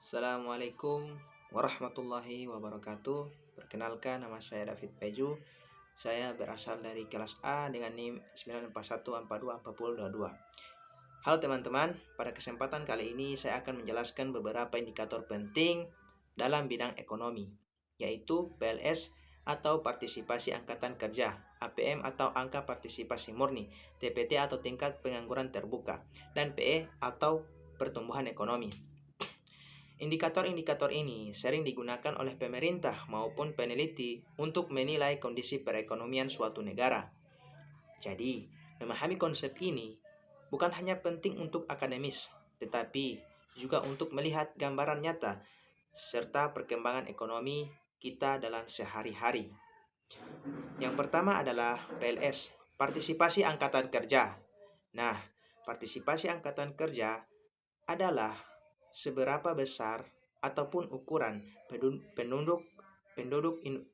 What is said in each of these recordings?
Assalamualaikum warahmatullahi wabarakatuh. Perkenalkan, nama saya David Peju. Saya berasal dari kelas A dengan NIM 941424022. Halo teman-teman, pada kesempatan kali ini saya akan menjelaskan beberapa indikator penting dalam bidang ekonomi, yaitu PLS atau Partisipasi Angkatan Kerja, APM atau Angka Partisipasi Murni, TPT atau Tingkat Pengangguran Terbuka, dan PE atau Pertumbuhan Ekonomi. Indikator-indikator ini sering digunakan oleh pemerintah maupun peneliti untuk menilai kondisi perekonomian suatu negara. Jadi, memahami konsep ini bukan hanya penting untuk akademis, tetapi juga untuk melihat gambaran nyata serta perkembangan ekonomi kita dalam sehari-hari. Yang pertama adalah PLS, Partisipasi Angkatan Kerja. Nah, partisipasi angkatan kerja adalah seberapa besar ataupun ukuran penduduk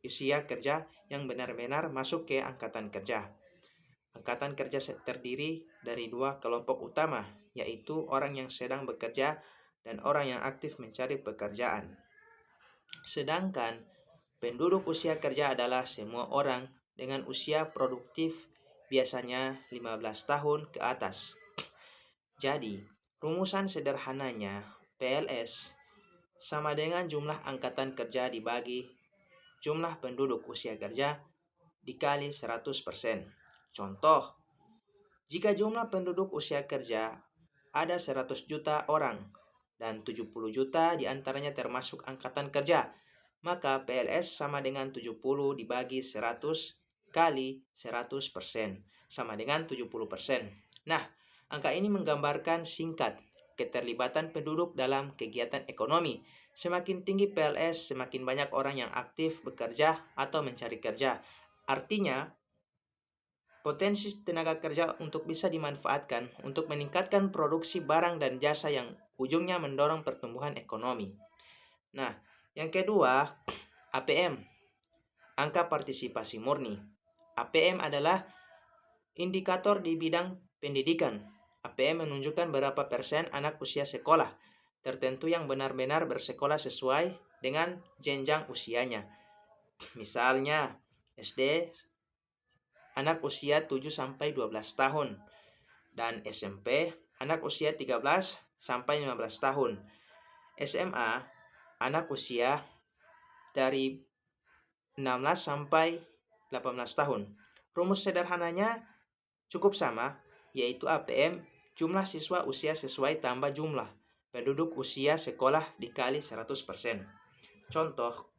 usia kerja yang benar-benar masuk ke angkatan kerja. Angkatan kerja terdiri dari dua kelompok utama, yaitu orang yang sedang bekerja dan orang yang aktif mencari pekerjaan. Sedangkan penduduk usia kerja adalah semua orang dengan usia produktif, biasanya 15 tahun ke atas. Jadi, rumusan sederhananya PLS sama dengan jumlah angkatan kerja dibagi jumlah penduduk usia kerja dikali 100%. Contoh, jika jumlah penduduk usia kerja ada 100 juta orang dan 70 juta diantaranya termasuk angkatan kerja, maka PLS sama dengan 70 dibagi 100 kali 100% sama dengan 70%. Nah, angka ini menggambarkan singkat keterlibatan penduduk dalam kegiatan ekonomi. Semakin tinggi PLS, semakin banyak orang yang aktif bekerja atau mencari kerja. Artinya, potensi tenaga kerja untuk bisa dimanfaatkan untuk meningkatkan produksi barang dan jasa yang ujungnya mendorong pertumbuhan ekonomi. Nah, yang kedua, APM, Angka Partisipasi Murni. APM adalah indikator di bidang pendidikan. APM menunjukkan berapa persen anak usia sekolah tertentu yang benar-benar bersekolah sesuai dengan jenjang usianya. Misalnya, SD anak usia 7-12 tahun dan SMP anak usia 13-15 tahun. SMA anak usia dari 16 sampai 18 tahun. Rumus sederhananya cukup sama, yaitu APM jumlah siswa usia sesuai tambah jumlah penduduk usia sekolah dikali 100%. Contoh,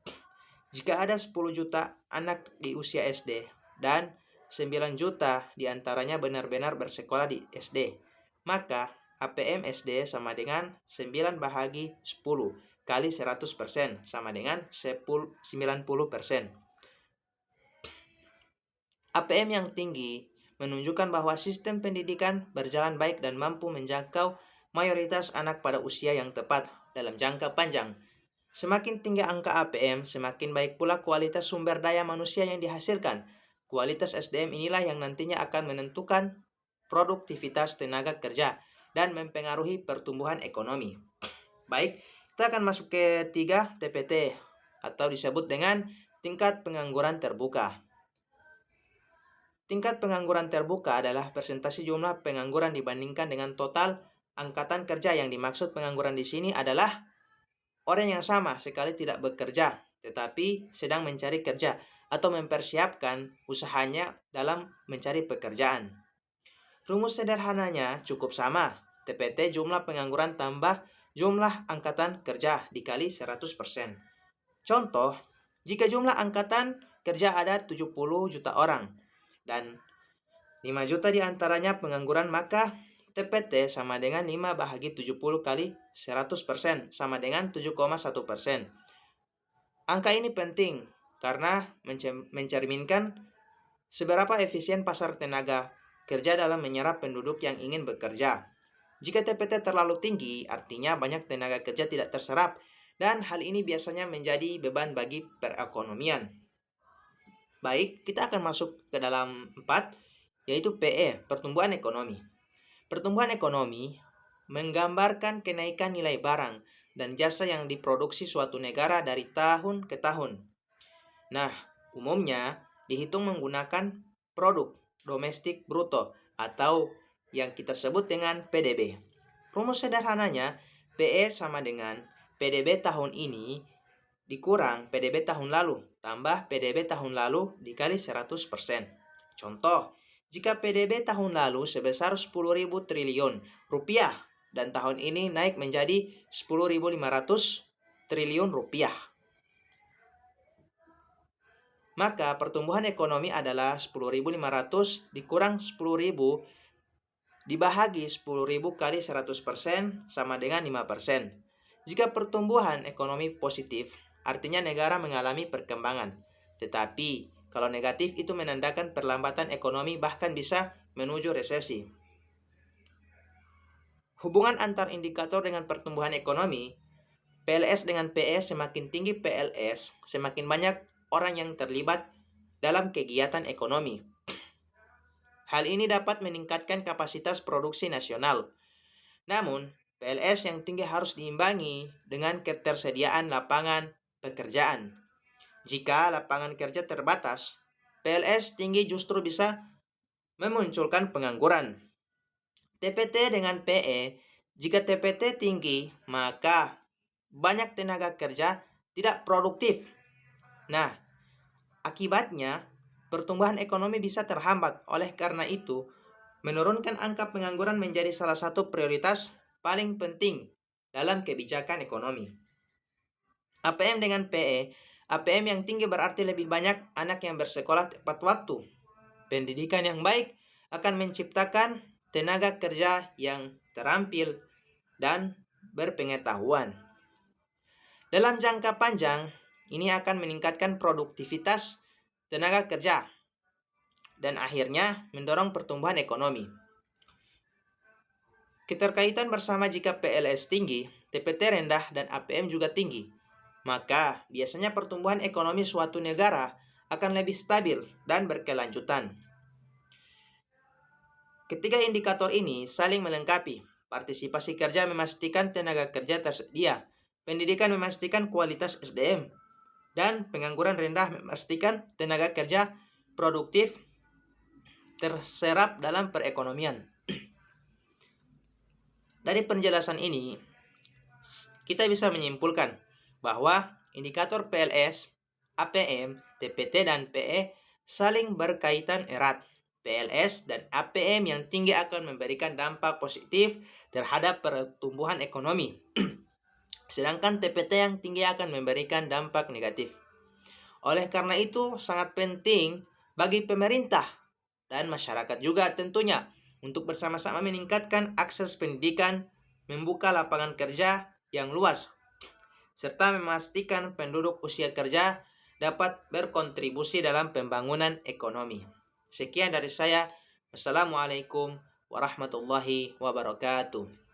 jika ada 10 juta anak di usia SD dan 9 juta diantaranya benar-benar bersekolah di SD, maka APM SD sama dengan 9 bahagi 10 kali 100% sama dengan 90%. APM yang tinggi menunjukkan bahwa sistem pendidikan berjalan baik dan mampu menjangkau mayoritas anak pada usia yang tepat dalam jangka panjang. Semakin tinggi angka APM, semakin baik pula kualitas sumber daya manusia yang dihasilkan. Kualitas SDM inilah yang nantinya akan menentukan produktivitas tenaga kerja dan mempengaruhi pertumbuhan ekonomi. Baik, kita akan masuk ke 3 TPT atau disebut dengan tingkat pengangguran terbuka. Tingkat pengangguran terbuka adalah persentase jumlah pengangguran dibandingkan dengan total angkatan kerja. Yang dimaksud pengangguran di sini adalah orang yang sama sekali tidak bekerja, tetapi sedang mencari kerja atau mempersiapkan usahanya dalam mencari pekerjaan. Rumus sederhananya cukup sama, TPT jumlah pengangguran tambah jumlah angkatan kerja dikali 100%. Contoh, jika jumlah angkatan kerja ada 70 juta orang dan 5 juta diantaranya pengangguran, maka TPT sama dengan 5 bahagi 70 kali 100% sama dengan 7,1%. Angka ini penting karena mencerminkan seberapa efisien pasar tenaga kerja dalam menyerap penduduk yang ingin bekerja. Jika TPT terlalu tinggi, artinya banyak tenaga kerja tidak terserap, dan hal ini biasanya menjadi beban bagi perekonomian. Baik, kita akan masuk ke dalam 4, yaitu PE, Pertumbuhan Ekonomi. Pertumbuhan ekonomi menggambarkan kenaikan nilai barang dan jasa yang diproduksi suatu negara dari tahun ke tahun. Nah, umumnya dihitung menggunakan produk domestik bruto atau yang kita sebut dengan PDB. Rumus sederhananya, PE sama dengan PDB tahun ini dikurang PDB tahun lalu, tambah PDB tahun lalu dikali 100%. Contoh, jika PDB tahun lalu sebesar 10.000 triliun rupiah dan tahun ini naik menjadi 10.500 triliun rupiah, maka pertumbuhan ekonomi adalah 10.500 dikurang 10.000 dibahagi 10.000 kali 100% sama dengan 5%. Jika pertumbuhan ekonomi positif, artinya negara mengalami perkembangan. Tetapi, kalau negatif itu menandakan perlambatan ekonomi bahkan bisa menuju resesi. Hubungan antar indikator dengan pertumbuhan ekonomi, PLS dengan PE semakin tinggi PLS, semakin banyak orang yang terlibat dalam kegiatan ekonomi. Hal ini dapat meningkatkan kapasitas produksi nasional. Namun, PLS yang tinggi harus diimbangi dengan ketersediaan lapangan pekerjaan. Jika lapangan kerja terbatas, PLS tinggi justru bisa memunculkan pengangguran. TPT dengan PE, jika TPT tinggi, maka banyak tenaga kerja tidak produktif. Nah, akibatnya pertumbuhan ekonomi bisa terhambat. Oleh karena itu, menurunkan angka pengangguran menjadi salah satu prioritas paling penting dalam kebijakan ekonomi. APM dengan PE, APM yang tinggi berarti lebih banyak anak yang bersekolah tepat waktu. Pendidikan yang baik akan menciptakan tenaga kerja yang terampil dan berpengetahuan. Dalam jangka panjang, ini akan meningkatkan produktivitas tenaga kerja dan akhirnya mendorong pertumbuhan ekonomi. Keterkaitan bersama jika PLS tinggi, TPT rendah, dan APM juga tinggi, maka biasanya pertumbuhan ekonomi suatu negara akan lebih stabil dan berkelanjutan. Ketiga indikator ini saling melengkapi. Partisipasi kerja memastikan tenaga kerja tersedia, pendidikan memastikan kualitas SDM, dan pengangguran rendah memastikan tenaga kerja produktif terserap dalam perekonomian. Dari penjelasan ini, kita bisa menyimpulkan bahwa indikator PLS, APM, TPT, dan PE saling berkaitan erat. PLS dan APM yang tinggi akan memberikan dampak positif terhadap pertumbuhan ekonomi. Sedangkan TPT yang tinggi akan memberikan dampak negatif. Oleh karena itu, sangat penting bagi pemerintah dan masyarakat juga tentunya untuk bersama-sama meningkatkan akses pendidikan, membuka lapangan kerja yang luas, serta memastikan penduduk usia kerja dapat berkontribusi dalam pembangunan ekonomi. Sekian dari saya. Wassalamualaikum warahmatullahi wabarakatuh.